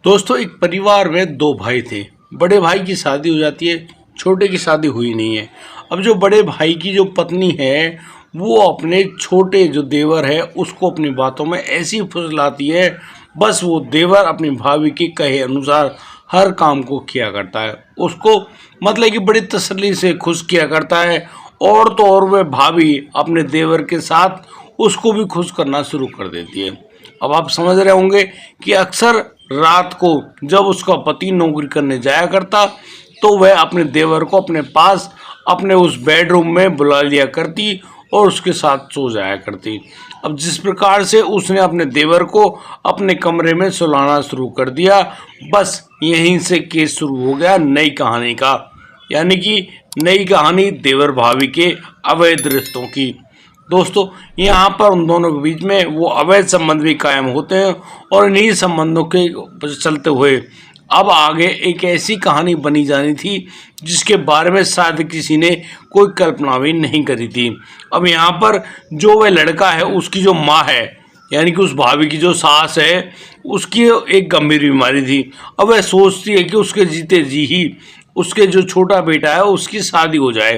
दोस्तों, एक परिवार में दो भाई थे। बड़े भाई की शादी हो जाती है, छोटे की शादी हुई नहीं है। अब जो बड़े भाई की जो पत्नी है, वो अपने छोटे जो देवर है उसको अपनी बातों में ऐसी फुसलाती है, बस वो देवर अपनी भाभी के कहे अनुसार हर काम को किया करता है। उसको मतलब कि बड़ी तसल्ली से खुश किया करता है। और तो और वह भाभी अपने देवर के साथ उसको भी खुश करना शुरू कर देती है। अब आप समझ रहे होंगे कि अक्सर रात को जब उसका पति नौकरी करने जाया करता, तो वह अपने देवर को अपने पास अपने उस बेडरूम में बुला लिया करती और उसके साथ सो जाया करती। अब जिस प्रकार से उसने अपने देवर को अपने कमरे में सुलाना शुरू कर दिया, बस यहीं से केस शुरू हो गया नई कहानी का। यानी कि नई कहानी देवर भाभी के अवैध रिश्तों की। दोस्तों, यहाँ पर उन दोनों के बीच में वो अवैध संबंध भी कायम होते हैं और इन्हीं संबंधों के चलते हुए अब आगे एक ऐसी कहानी बनी जानी थी जिसके बारे में शायद किसी ने कोई कल्पना भी नहीं करी थी। अब यहाँ पर जो वह लड़का है, उसकी जो माँ है, यानी कि उस भाभी की जो सास है, उसकी एक गंभीर बीमारी थी। अब वह सोचती है कि उसके जीते जी ही उसके जो छोटा बेटा है उसकी शादी हो जाए।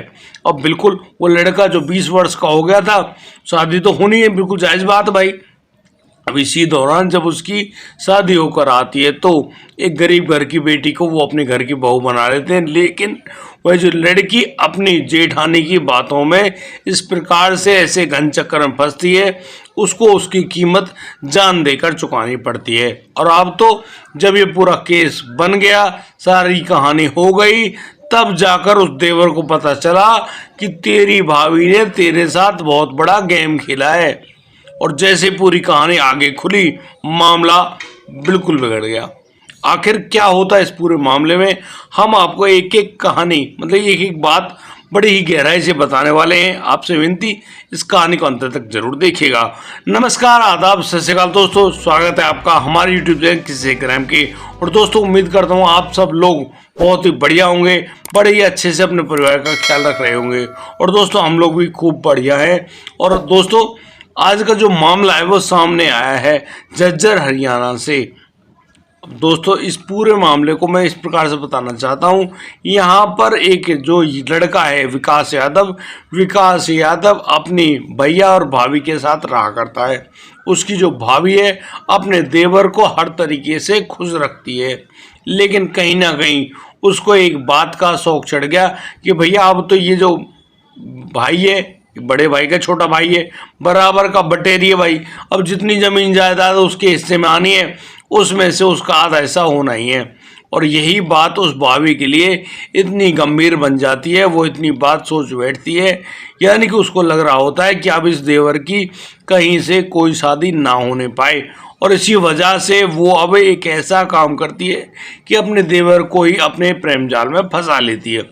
अब बिल्कुल वो लड़का जो 20 वर्ष का हो गया था, शादी तो होनी है, बिल्कुल जायज़ बात है भाई। अब इसी दौरान जब उसकी शादी होकर आती है तो एक गरीब घर की बेटी को वो अपने घर की बहू बना लेते हैं। लेकिन वह जो लड़की अपनी जेठानी की बातों में इस प्रकार से ऐसे घन चक्कर में फंसती है, उसको उसकी कीमत जान देकर चुकानी पड़ती है। और अब तो जब ये पूरा केस बन गया, सारी कहानी हो गई, तब जाकर उस देवर को पता चला कि तेरी भाभी ने तेरे साथ बहुत बड़ा गेम खेला है। और जैसे पूरी कहानी आगे खुली, मामला बिल्कुल बिगड़ गया। आखिर क्या होता है इस पूरे मामले में, हम आपको एक एक कहानी मतलब एक एक बात बड़ी ही गहराई से बताने वाले हैं। आपसे विनती, इस कहानी को अंत तक जरूर देखिएगा। नमस्कार, आदाब, सत श्री अकाल दोस्तों, स्वागत है आपका हमारे यूट्यूब चैनल किस्से क्राइम के। और दोस्तों, उम्मीद करता हूँ आप सब लोग बहुत ही बढ़िया होंगे, बड़े ही अच्छे से अपने परिवार का ख्याल रख रहे होंगे। और दोस्तों, हम लोग भी खूब बढ़िया हैं। और दोस्तों, आज का जो मामला है वो सामने आया है झज्जर हरियाणा से। दोस्तों, इस पूरे मामले को मैं इस प्रकार से बताना चाहता हूँ। यहाँ पर एक जो लड़का है विकास यादव अपनी भैया और भाभी के साथ रहा करता है। उसकी जो भाभी है अपने देवर को हर तरीके से खुश रखती है, लेकिन कहीं ना कहीं उसको एक बात का शौक चढ़ गया कि भैया अब तो ये जो भाई है, बड़े भाई का छोटा भाई है, बराबर का बटेरी है भाई। अब जितनी जमीन जायदाद उसके हिस्से में आनी है, उसमें से उसका आधा हिस्सा होना ही है। और यही बात उस भाभी के लिए इतनी गंभीर बन जाती है, वो इतनी बात सोच बैठती है। यानी कि उसको लग रहा होता है कि अब इस देवर की कहीं से कोई शादी ना होने पाए। और इसी वजह से वो अब एक ऐसा काम करती है कि अपने देवर को ही अपने प्रेम जाल में फंसा लेती है।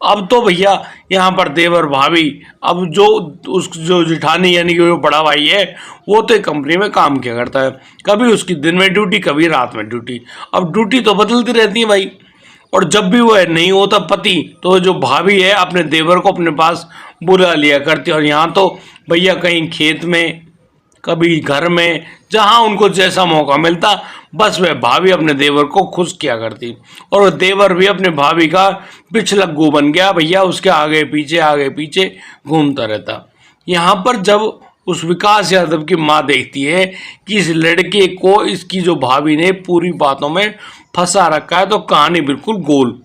अब तो भैया यहाँ पर देवर भाभी, अब जो उस जो जेठानी यानी कि जो बड़ा भाई है, वो तो एक कंपनी में काम किया करता है। कभी उसकी दिन में ड्यूटी, कभी रात में ड्यूटी। अब ड्यूटी तो बदलती रहती है भाई। और जब भी वो नहीं होता पति, तो जो भाभी है अपने देवर को अपने पास बुला लिया करती है। और यहाँ तो भैया कहीं खेत में, कभी घर में, जहां उनको जैसा मौका मिलता, बस वह भाभी अपने देवर को खुश किया करती। और वह देवर भी अपने भाभी का पिछलग्गू बन गया भैया, उसके आगे पीछे घूमता रहता। यहाँ पर जब उस विकास यादव की माँ देखती है कि इस लड़के को इसकी जो भाभी ने पूरी बातों में फंसा रखा है, तो कहानी बिल्कुल गोल।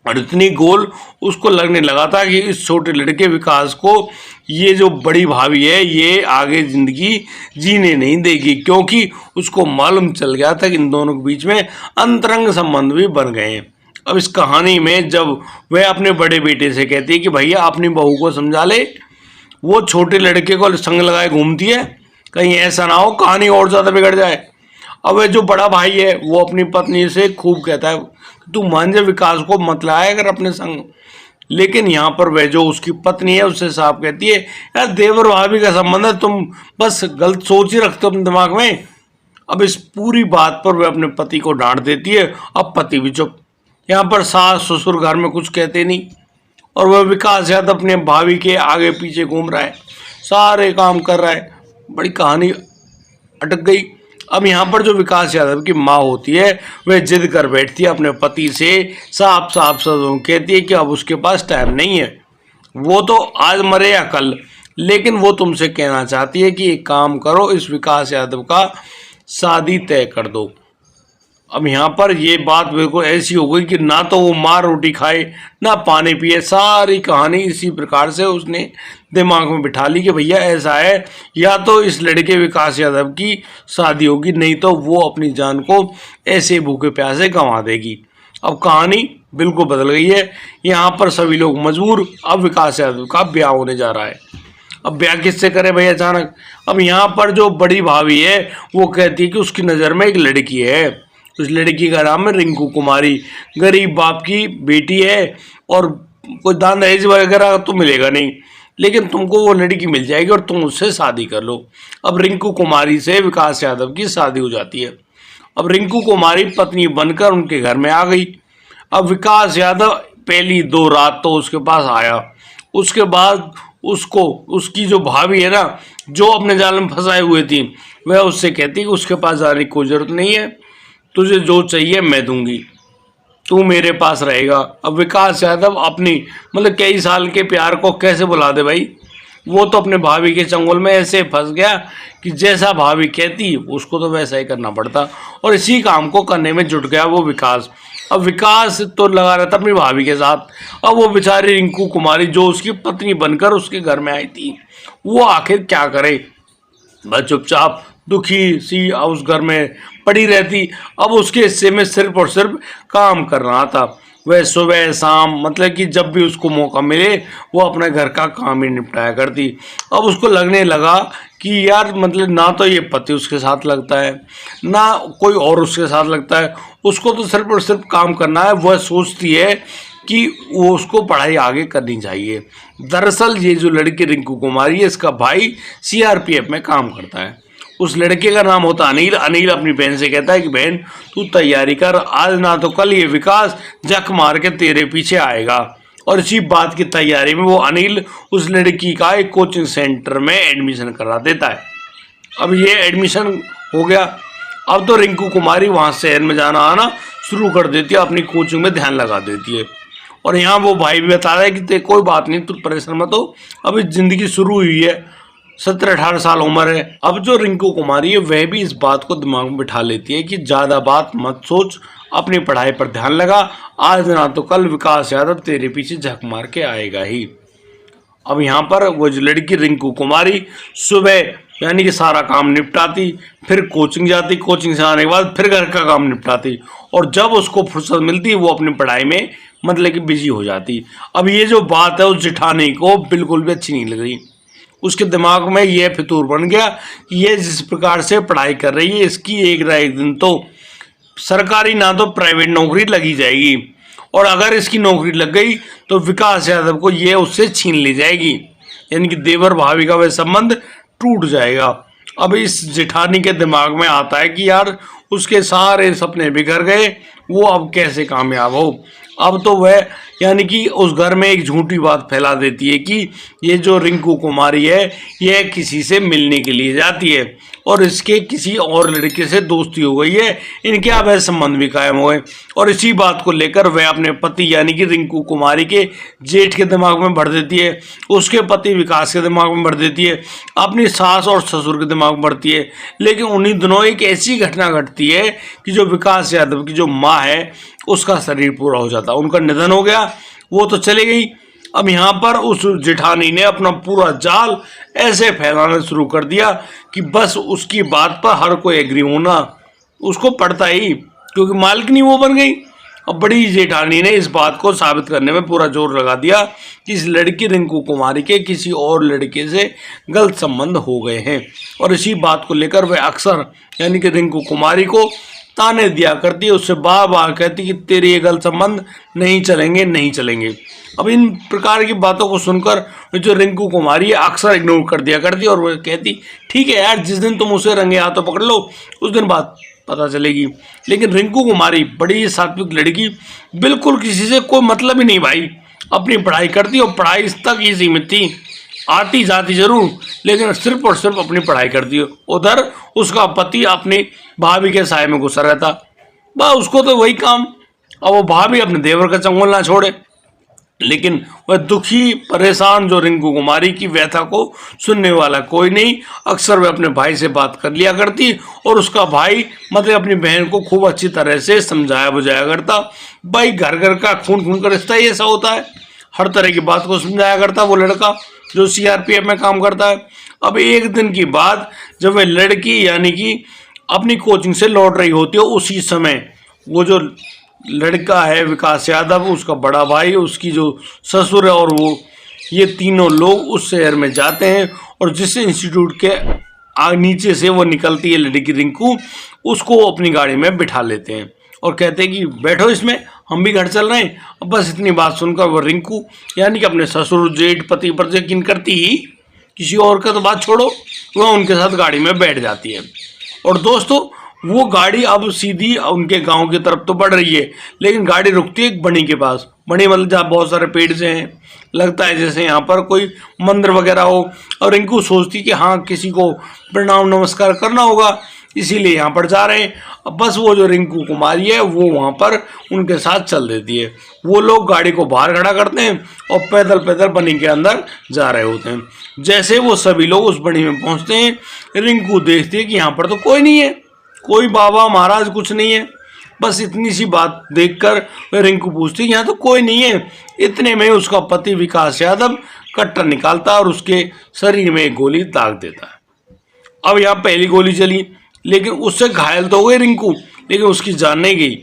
और इतनी गोल उसको लगने लगा था कि इस छोटे लड़के विकास को ये जो बड़ी भाभी है ये आगे जिंदगी जीने नहीं देगी, क्योंकि उसको मालूम चल गया था कि इन दोनों के बीच में अंतरंग संबंध भी बन गए हैं। अब इस कहानी में जब वह अपने बड़े बेटे से कहती है कि भैया अपनी बहू को समझा ले, वो छोटे लड़के को संग लगाए घूमती है, कहीं ऐसा ना हो कहानी और ज़्यादा बिगड़ जाए। अब वह जो बड़ा भाई है वो अपनी पत्नी से खूब कहता है, तू मान जा, विकास को मत लाया अगर अपने संग। लेकिन यहाँ पर वह जो उसकी पत्नी है उससे साफ कहती है, यार देवर भाभी का संबंध है, तुम बस गलत सोच ही रखते हो अपने दिमाग में। अब इस पूरी बात पर वह अपने पति को डांट देती है। अब पति भी चुप। यहाँ पर सास ससुर घर में कुछ कहते नहीं, और वह विकास यादव अपने भाभी के आगे पीछे घूम रहा है, सारे काम कर रहा है। बड़ी कहानी अटक गई। अब यहाँ पर जो विकास यादव की माँ होती है वह जिद कर बैठती है अपने पति से, साफ साफ शब्दों कहती है कि अब उसके पास टाइम नहीं है, वो तो आज मरे या कल, लेकिन वो तुमसे कहना चाहती है कि एक काम करो, इस विकास यादव का शादी तय कर दो। अब यहाँ पर ये बात बिल्कुल ऐसी हो गई कि ना तो वो माँ रोटी खाए ना पानी पिए। सारी कहानी इसी प्रकार से उसने दिमाग में बिठा ली कि भैया ऐसा है, या तो इस लड़के विकास यादव की शादी होगी, नहीं तो वो अपनी जान को ऐसे भूखे प्यासे गंवा देगी। अब कहानी बिल्कुल बदल गई है, यहाँ पर सभी लोग मजबूर। अब विकास यादव का ब्याह होने जा रहा है। अब ब्याह किससे करे भाई अचानक? अब यहाँ पर जो बड़ी भाभी है वो कहती है कि उसकी नज़र में एक लड़की है, उस लड़की का नाम है रिंकू कुमारी, गरीब बाप की बेटी है और कोई दान दहेज वगैरह तो मिलेगा नहीं, लेकिन तुमको वो लड़की मिल जाएगी और तुम उससे शादी कर लो। अब रिंकू कुमारी से विकास यादव की शादी हो जाती है। अब रिंकू कुमारी पत्नी बनकर उनके घर में आ गई। अब विकास यादव पहली 2 रात तो उसके पास आया, उसके बाद उसको उसकी जो भाभी है ना, जो अपने जाल में फंसाए हुए थी, वह उससे कहती कि उसके पास जाने की कोई जरूरत नहीं है, तुझे जो चाहिए मैं दूंगी, तू मेरे पास रहेगा। अब विकास यादव अपनी मतलब कई साल के प्यार को कैसे भुला दे भाई? वो तो अपने भाभी के चंगुल में ऐसे फंस गया कि जैसा भाभी कहती उसको तो वैसा ही करना पड़ता, और इसी काम को करने में जुट गया वो विकास। अब विकास तो लगा रहता अपनी भाभी के साथ। अब वो बेचारी रिंकू कुमारी जो उसकी पत्नी बनकर उसके घर में आई थी, वो आखिर क्या करे? बस चुपचाप दुखी सी उस घर में पड़ी रहती। अब उसके हिस्से में सिर्फ और सिर्फ काम कर रहा था। वह सुबह शाम मतलब कि जब भी उसको मौका मिले वो अपने घर का काम ही निपटाया करती। अब उसको लगने लगा कि यार मतलब ना तो ये पति उसके साथ लगता है, ना कोई और उसके साथ लगता है, उसको तो सिर्फ और सिर्फ काम करना है। वह सोचती है कि वो उसको पढ़ाई आगे करनी चाहिए। दरअसल ये जो लड़की रिंकू कुमारी है, इसका भाई सीआरपीएफ में काम करता है। उस लड़के का नाम होता अनिल। अनिल अपनी बहन से कहता है कि बहन तू तैयारी कर, आज ना तो कल ये विकास जक मार के तेरे पीछे आएगा। और इसी बात की तैयारी में वो अनिल उस लड़की का एक कोचिंग सेंटर में एडमिशन करा देता है। अब ये एडमिशन हो गया। अब तो रिंकू कुमारी वहाँ शहर में जाना आना शुरू कर देती है, अपनी कोचिंग में ध्यान लगा देती है। और यहाँ वो भाई भी बता रहा है कि कोई बात नहीं, तू परेशान मत हो, अभी ज़िंदगी शुरू हुई है, 17-18 साल उम्र है। अब जो रिंकू कुमारी है वह भी इस बात को दिमाग में बिठा लेती है कि ज़्यादा बात मत सोच, अपनी पढ़ाई पर ध्यान लगा, आज ना तो कल विकास यादव तेरे पीछे झक मार के आएगा ही। अब यहाँ पर वो जो लड़की रिंकू कुमारी सुबह यानी कि सारा काम निपटाती, फिर कोचिंग जाती, कोचिंग से आने के बाद फिर घर का काम निपटाती, और जब उसको फुर्सत मिलती वो अपनी पढ़ाई में मतलब कि बिजी हो जाती। अब ये जो बात है उस जिठानी को बिल्कुल भी अच्छी नहीं लग रही। उसके दिमाग में यह फितूर बन गया कि ये जिस प्रकार से पढ़ाई कर रही है, इसकी एक ना एक दिन तो सरकारी ना तो प्राइवेट नौकरी लगी जाएगी, और अगर इसकी नौकरी लग गई तो विकास यादव को ये उससे छीन ली जाएगी, यानी कि देवर भाभी का वह संबंध टूट जाएगा। अब इस जेठानी के दिमाग में आता है कि यार उसके सारे सपने बिखर गए, वो अब कैसे कामयाब हो। अब तो वह यानी कि उस घर में एक झूठी बात फैला देती है कि ये जो रिंकू कुमारी है यह किसी से मिलने के लिए जाती है और इसके किसी और लड़के से दोस्ती हो गई है, इनके अवैध संबंध भी कायम हुए। और इसी बात को लेकर वह अपने पति यानी कि रिंकू कुमारी के जेठ के दिमाग में भर देती है, उसके पति विकास के दिमाग में भर देती है, अपनी सास और ससुर के दिमाग में भरती है। लेकिन उन्हीं दिनों एक ऐसी घटना घटती है कि जो विकास यादव की जो माँ है उसका शरीर पूरा हो जाता, उनका निधन हो गया, वो तो चली गई। अब यहाँ पर उस जेठानी ने अपना पूरा जाल ऐसे फैलाना शुरू कर दिया कि बस उसकी बात पर हर कोई एग्री होना उसको पड़ता ही, क्योंकि मालकिनी वो बन गई। अब बड़ी जेठानी ने इस बात को साबित करने में पूरा जोर लगा दिया कि इस लड़की रिंकू कुमारी के किसी और लड़के से गलत संबंध हो गए हैं, और इसी बात को लेकर वह अक्सर यानी कि रिंकू कुमारी को ताने दिया करती, उससे बार बार कहती कि तेरे ये गलत संबंध नहीं चलेंगे नहीं चलेंगे। अब इन प्रकार की बातों को सुनकर जो रिंकू कुमारी है अक्सर इग्नोर कर दिया करती और वह कहती ठीक है यार, जिस दिन तुम उसे रंगे हाथों पकड़ लो उस दिन बात पता चलेगी। लेकिन रिंकू कुमारी बड़ी सात्विक लड़की, बिल्कुल किसी से कोई मतलब ही नहीं भाई, अपनी पढ़ाई करती और पढ़ाई तक ही सीमित थी। आती जाती जरूर, लेकिन सिर्फ और सिर्फ अपनी पढ़ाई करती है। उधर उसका पति अपनी भाभी के साय में घुसा रहता, बस उसको तो वही काम। अब वो भाभी अपने देवर का चंगुल ना छोड़े, लेकिन वह दुखी परेशान जो रिंकू कुमारी की व्यथा को सुनने वाला कोई नहीं। अक्सर वह अपने भाई से बात कर लिया करती और उसका भाई मतलब अपनी बहन को खूब अच्छी तरह से समझाया बुझाया करता। भाई घर घर का खून खून का रिश्ता ही ऐसा होता है, हर तरह की बात को समझाया करता वो लड़का जो सीआरपीएफ में काम करता है। अब एक दिन की बात, जब वह लड़की यानी कि अपनी कोचिंग से लौट रही होती है, उसी समय वो जो लड़का है विकास यादव, उसका बड़ा भाई, उसकी जो ससुर है और वो, ये तीनों लोग उस शहर में जाते हैं और जिस इंस्टीट्यूट के नीचे से वो निकलती है लड़की रिंकू, उसको अपनी गाड़ी में बिठा लेते हैं और कहते हैं कि बैठो इसमें, हम भी घर चल रहे हैं। अब बस इतनी बात सुनकर वो रिंकू यानी कि अपने ससुर जेठ पति पर यकीन करती ही, किसी और का तो बात छोड़ो, वह उनके साथ गाड़ी में बैठ जाती है। और दोस्तों वो गाड़ी अब सीधी उनके गांव की तरफ तो बढ़ रही है, लेकिन गाड़ी रुकती है एक बनी के पास। बनी मतलब जहाँ बहुत सारे पेड़ से हैं, लगता है जैसे यहाँ पर कोई मंदिर वगैरह हो। और रिंकू सोचती कि हाँ किसी को प्रणाम नमस्कार करना होगा, इसीलिए यहाँ पर जा रहे हैं। अब बस वो जो रिंकू कुमारी है वो वहाँ पर उनके साथ चल देती है। वो लोग गाड़ी को बाहर खड़ा करते हैं और पैदल पैदल बनी के अंदर जा रहे होते हैं। जैसे वो सभी लोग उस बनी में पहुँचते हैं, रिंकू देखती है कि यहाँ पर तो कोई नहीं है, कोई बाबा महाराज कुछ नहीं है। बस इतनी सी बात देखकर वह रिंकू पूछती है यहाँ तो कोई नहीं है। इतने में उसका पति विकास यादव कट्टर निकालता और उसके शरीर में एक गोली दाग देता है। अब यहाँ पहली गोली चली, लेकिन उससे घायल तो हो गई रिंकू, लेकिन उसकी जान नहीं गई।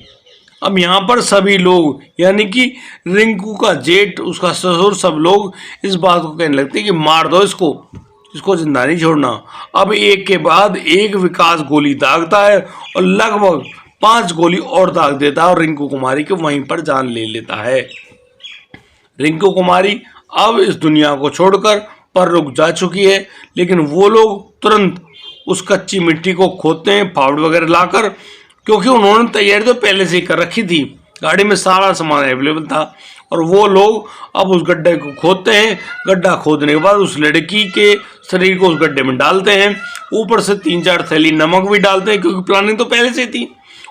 अब यहाँ पर सभी लोग यानी कि रिंकू का जेठ, उसका ससुर, सब लोग इस बात को कहने लगते हैं कि मार दो इसको जिंदा नहीं छोड़ना। अब एक के बाद एक विकास गोली दागता है और लगभग 5 गोली और दाग देता है और रिंकू कुमारी के वहीं पर जान ले लेता है। रिंकू कुमारी अब इस दुनिया को छोड़कर परलोक जा चुकी है, लेकिन वो लोग तुरंत उस कच्ची मिट्टी को खोदते हैं फावड़ वगैरह लाकर, क्योंकि उन्होंने तैयारी तो पहले से ही कर रखी थी, गाड़ी में सारा सामान अवेलेबल था। और वो लोग अब उस गड्ढे को खोदते हैं। गड्ढा खोदने के बाद उस लड़की के शरीर को उस गड्ढे में डालते हैं, ऊपर से 3-4 थैली नमक भी डालते हैं, क्योंकि प्लानिंग तो पहले से थी।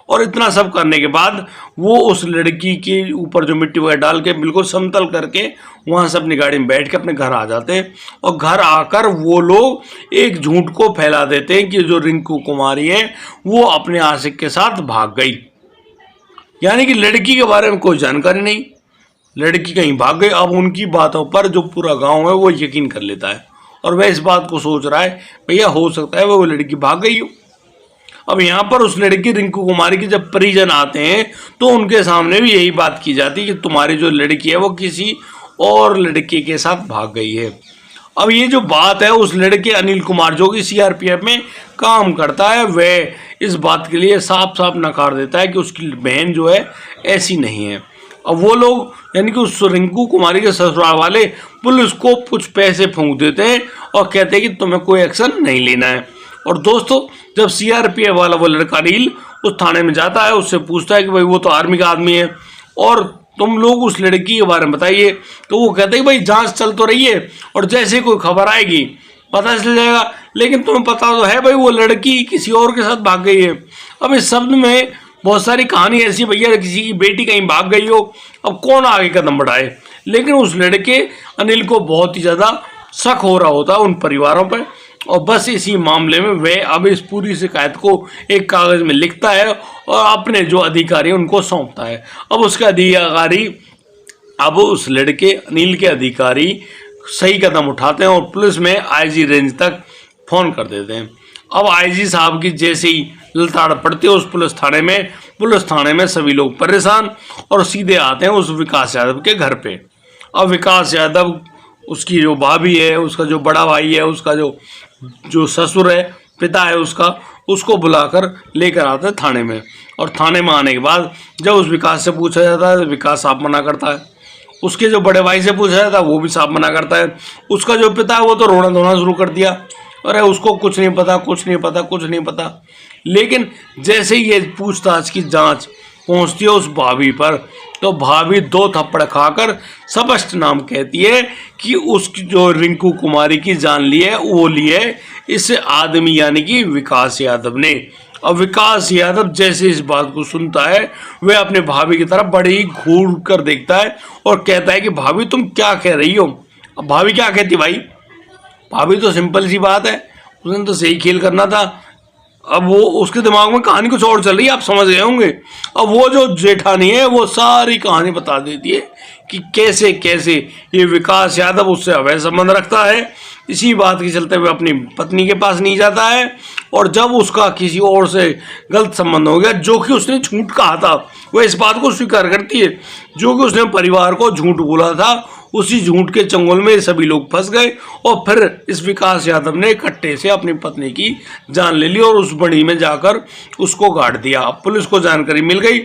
और इतना सब करने के बाद वो उस लड़की के ऊपर जो मिट्टी वगैरह डाल के बिल्कुल समतल करके वहाँ से अपनी गाड़ी में बैठ के अपने घर आ जाते हैं। और घर आकर वो लोग एक झूठ को फैला देते हैं कि जो रिंकू कुमारी है वो अपने आशिक के साथ भाग गई, यानी कि लड़की के बारे में कोई जानकारी नहीं, लड़की कहीं भाग गई। अब उनकी बातों पर जो पूरा गांव है वो यकीन कर लेता है और वह इस बात को सोच रहा है भैया हो सकता है वो लड़की भाग गई हो। अब यहाँ पर उस लड़की रिंकू कुमारी के जब परिजन आते हैं तो उनके सामने भी यही बात की जाती है कि तुम्हारी जो लड़की है वो किसी और लड़के के साथ भाग गई है। अब ये जो बात है उस लड़के अनिल कुमार जो कि सीआरपीएफ में काम करता है, वह इस बात के लिए साफ साफ नकार देता है कि उसकी बहन जो है ऐसी नहीं है। अब वो लोग यानी कि उस रिंकू कुमारी के ससुराल वाले पुलिस को कुछ पैसे फूंक देते हैं और कहते हैं कि तुम्हें कोई एक्शन नहीं लेना है। और दोस्तों जब सीआरपीएफ वाला वो लड़का अनिल उस थाने में जाता है, उससे पूछता है कि भाई वो तो आर्मी का आदमी है और तुम लोग उस लड़की के बारे में बताइए, तो वो कहते हैं कि भाई जांच चल तो रही है और जैसे कोई खबर आएगी पता चल जाएगा, लेकिन तुम्हें पता तो है भाई वो लड़की किसी और के साथ भाग गई है। अब इस शब्द में बहुत सारी कहानी ऐसी, भैया किसी की बेटी कहीं भाग गई हो, अब कौन आगे कदम बढ़ाए। लेकिन उस लड़के अनिल को बहुत ही ज़्यादा शक हो रहा होता है उन परिवारों पर, और बस इसी मामले में वह अब इस पूरी शिकायत को एक कागज़ में लिखता है और अपने जो अधिकारी उनको सौंपता है। अब उसके अधिकारी अब उस लड़के अनिल के अधिकारी सही कदम उठाते हैं और पुलिस में आईजी रेंज तक फ़ोन कर देते हैं। अब आईजी साहब की जैसे ही लताड़ पड़ती है उस पुलिस थाने में सभी लोग परेशान और सीधे आते हैं उस विकास यादव के घर पे। अब विकास यादव, उसकी जो भाभी है, उसका जो बड़ा भाई है, उसका जो ससुर है, पिता है उसको बुलाकर लेकर आते हैं थाने में। और थाने में आने के बाद जब उस विकास से पूछा जाता है तो विकास साफ मना करता है। उसके जो बड़े भाई से पूछा जाता है वो भी साफ मना करता है। उसका जो पिता है वो तो रोना धोना शुरू कर दिया, अरे उसको कुछ नहीं पता। लेकिन जैसे ही ये पूछताछ की जांच पहुंचती है उस भाभी पर। तो भाभी दो थप्पड़ खाकर स्पष्ट नाम कहती है कि उसकी जो रिंकू कुमारी की जान ली है वो ली है इस आदमी यानी कि विकास यादव ने। अब विकास यादव जैसे इस बात को सुनता है वह अपने भाभी की तरफ बड़ी ही घूर कर देखता है और कहता है कि भाभी तुम क्या कह रही हो। अब भाभी क्या कहती भाई, भाभी तो सिंपल सी बात है, उसने तो सही खेल करना था। अब वो उसके दिमाग में कहानी कुछ और चल रही है, आप समझ गए होंगे। अब वो जो जेठानी है वो सारी कहानी बता देती है कि कैसे कैसे ये विकास यादव उससे अवैध संबंध रखता है। इसी बात के चलते हुए अपनी पत्नी के पास नहीं जाता है और जब उसका किसी और से गलत संबंध हो गया, जो कि उसने झूठ कहा था, वह इस बात को स्वीकार करती है। जो कि उसने परिवार को झूठ बोला था, उसी झूठ के चंगुल में सभी लोग फंस गए और फिर इस विकास यादव ने कट्टे से अपनी पत्नी की जान ले ली और उस बड़ी में जाकर उसको गाड़ दिया। पुलिस को जानकारी मिल गई,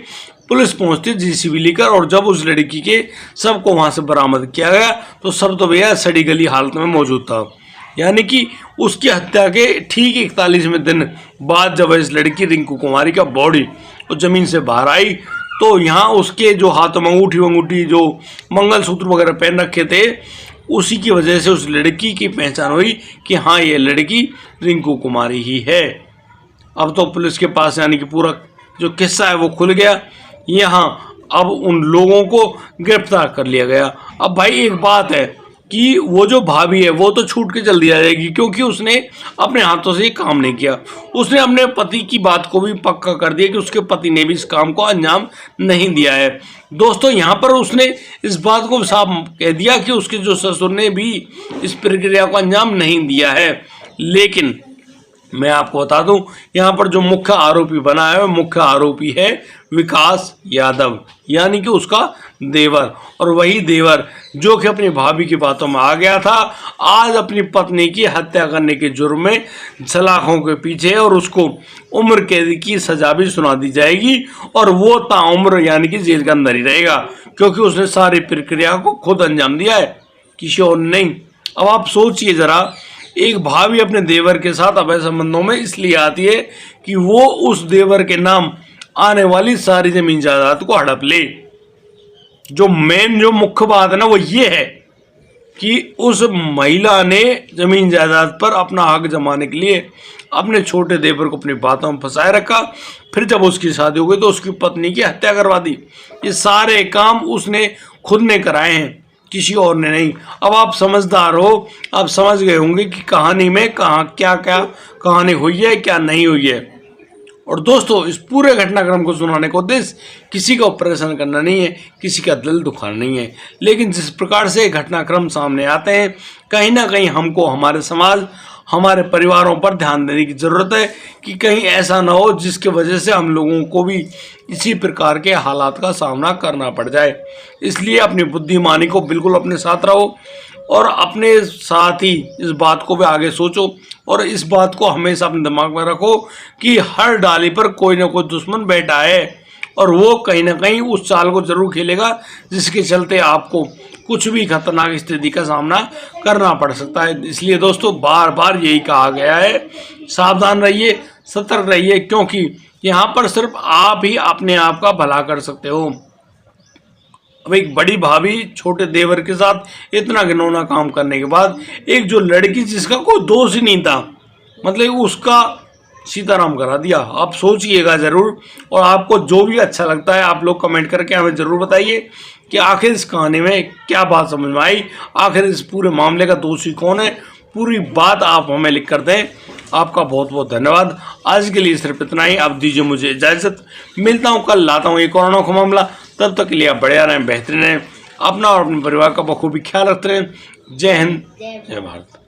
पुलिस पहुंचती जीसीबी लेकर और जब उस लड़की के सब को वहां से बरामद किया गया तो सब तो भैया सड़ी गली हालत में मौजूद था। यानी कि उसकी हत्या के ठीक 41वें दिन बाद जब इस लड़की रिंकू कुमारी का बॉडी उस जमीन से बाहर आई तो यहाँ उसके जो हाथों में अंगूठी वंगूठी जो मंगलसूत्र वगैरह पहन रखे थे, उसी की वजह से उस लड़की की पहचान हुई कि हाँ ये लड़की रिंकू कुमारी ही है। अब तो पुलिस के पास यानी कि पूरा जो किस्सा है वो खुल गया। यहाँ अब उन लोगों को गिरफ्तार कर लिया गया। अब भाई एक बात है कि वो जो भाभी है वो तो छूट के चल दिया जाएगी, क्योंकि उसने अपने हाथों से ये काम नहीं किया। उसने अपने पति की बात को भी पक्का कर दिया कि उसके पति ने भी इस काम को अंजाम नहीं दिया है। दोस्तों यहाँ पर उसने इस बात को साफ कह दिया कि उसके जो ससुर ने भी इस प्रक्रिया को अंजाम नहीं दिया है। लेकिन मैं आपको बता दूं, यहाँ पर जो मुख्य आरोपी बना है, मुख्य आरोपी है विकास यादव यानी कि उसका देवर। और वही देवर जो कि अपनी भाभी की बातों में आ गया था, आज अपनी पत्नी की हत्या करने के जुर्म में सलाखों के पीछे और उसको उम्र कैद की सजा भी सुना दी जाएगी और वो ताउम्र यानी कि जेल के अंदर ही रहेगा, क्योंकि उसने सारी प्रक्रिया को खुद अंजाम दिया है, किसी और नहीं। अब आप सोचिए जरा, एक भाभी अपने देवर के साथ अवैध संबंधों में इसलिए आती है कि वो उस देवर के नाम आने वाली सारी जमीन जायदाद को हड़प ले। जो मुख्य बात है ना वो ये है कि उस महिला ने जमीन जायदाद पर अपना हक जमाने के लिए अपने छोटे देवर को अपनी बातों में फंसाए रखा। फिर जब उसकी शादी हो गई तो उसकी पत्नी की हत्या करवा दी। ये सारे काम उसने खुद ने कराए हैं, किसी और ने नहीं। अब आप समझदार हो, आप समझ गए होंगे कि कहानी में कहाँ क्या क्या कहानी हुई है, क्या नहीं हुई है। और दोस्तों इस पूरे घटनाक्रम को सुनाने का उद्देश्य किसी का परेशान करना नहीं है, किसी का दिल दुखाना नहीं है, लेकिन जिस प्रकार से घटनाक्रम सामने आते हैं कहीं ना कहीं हमको हमारे समाज, हमारे परिवारों पर ध्यान देने की ज़रूरत है कि कहीं ऐसा ना हो जिसकी वजह से हम लोगों को भी इसी प्रकार के हालात का सामना करना पड़ जाए। इसलिए अपनी बुद्धिमानी को बिल्कुल अपने साथ रहो और अपने साथ ही इस बात को भी आगे सोचो और इस बात को हमेशा अपने दिमाग में रखो कि हर डाली पर कोई ना कोई दुश्मन बैठा है और वो कहीं ना कहीं उस चाल को जरूर खेलेगा जिसके चलते आपको कुछ भी खतरनाक स्थिति का सामना करना पड़ सकता है। इसलिए दोस्तों बार बार यही कहा गया है, सावधान रहिए, सतर्क रहिए, क्योंकि यहाँ पर सिर्फ आप ही अपने आप का भला कर सकते हो। अब एक बड़ी भाभी छोटे देवर के साथ इतना घिनौना काम करने के बाद एक जो लड़की जिसका कोई दोष ही नहीं था, मतलब उसका सीताराम करा दिया। आप सोचिएगा ज़रूर और आपको जो भी अच्छा लगता है आप लोग कमेंट करके हमें ज़रूर बताइए कि आखिर इस कहानी में क्या बात समझ में आई, आखिर इस पूरे मामले का दोषी कौन है। पूरी बात आप हमें लिख कर दें। आपका बहुत बहुत धन्यवाद। आज के लिए सिर्फ इतना ही। अब दीजिए मुझे इजाज़त, मिलता हूँ कल, लाता हूँ एक और अनोखा मामला। तब तक के लिए आप बढ़िया रहें, बेहतरीन रहें, अपना और अपने परिवार का बखूबी ख्याल रखते रहें। जय हिंद, जय भारत।